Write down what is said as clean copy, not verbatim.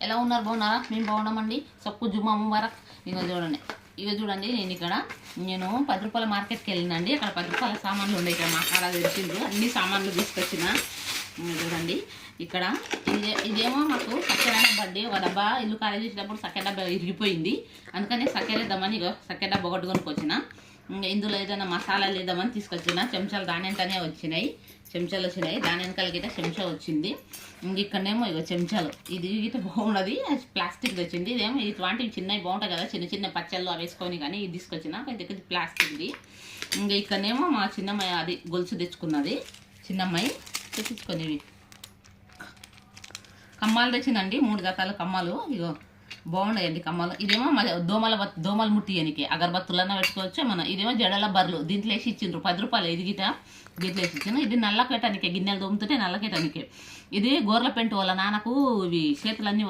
ఎలా ఉన్నారు? బాగున్నారా? మేము బాగున్నామండి. సక్కు జుమ్మా ముబారక్. చూడండి నేను 10 రూపాయల మార్కెట్కి వెళ్ళినండి. అక్కడ 10 రూపాయల సామాన్లు ఉన్నాయి. ఇక్కడ మా కాడ తెచ్చిండ్రు, అన్ని సామాన్లు తీసుకొచ్చిన. చూడండి ఇక్కడ ఇదేమో మాకు చక్కెర డబ్బా అండి. ఒక డబ్బా ఇల్లు ఖాళీ చేసేటప్పుడు చక్కెర డబ్బా ఇరిగిపోయింది, అందుకని చక్కెర వేద్దామని చక్కెర డబ్బా ఒకటి కొనుక్కొచ్చిన. ఇందులో ఏదైనా మసాలాలు వేద్దామని తీసుకొచ్చిన. చెంచాలు దాని వెంటనే వచ్చినాయి, చెంచాలు వచ్చినాయి. దాని వెనకాల గిట్ట చెంచా వచ్చింది. ఇక్కడనేమో చెంచాలు, ఇది గిట్ట బాగున్నది, ప్లాస్టిక్ వచ్చింది. ఇదేమో ఇటువంటివి చిన్నవి బాగుంటాయి కదా, చిన్న చిన్న పచ్చళ్ళు అవి వేసుకొని. కానీ ఇది తీసుకొచ్చిన, ఇది ప్లాస్టిక్ది. ఇక్కడనేమో మా చిన్నమ్మాయి అది గొలుసు తెచ్చుకున్నది. చిన్నమ్మాయి తెచ్చుకొని ఇవి కమ్మాలు తెచ్చిందండి. 3 గతాలు కమ్మాలు. ఇగో బాగున్నాయండి కమ్మలు. ఇదేమో మళ్ళీ దోమలు ముట్టియనికి అగరబత్తులన్నా పెట్టుకోవచ్చు. ఇదేమో జడల బర్రెలు, దీంట్లో వేసి ఇచ్చిండ్రు 10 రూపాయలు. ఇది గిట దీంట్లో వేసి ఇచ్చిండ్రు. ఇది నల్లకేటానికే, గిన్నెలు దోముతుంటే నల్లకేటానికే. ఇది గోర్ల పెంటు వాళ్ళ నాన్నకు ఇవి చేతులన్నీ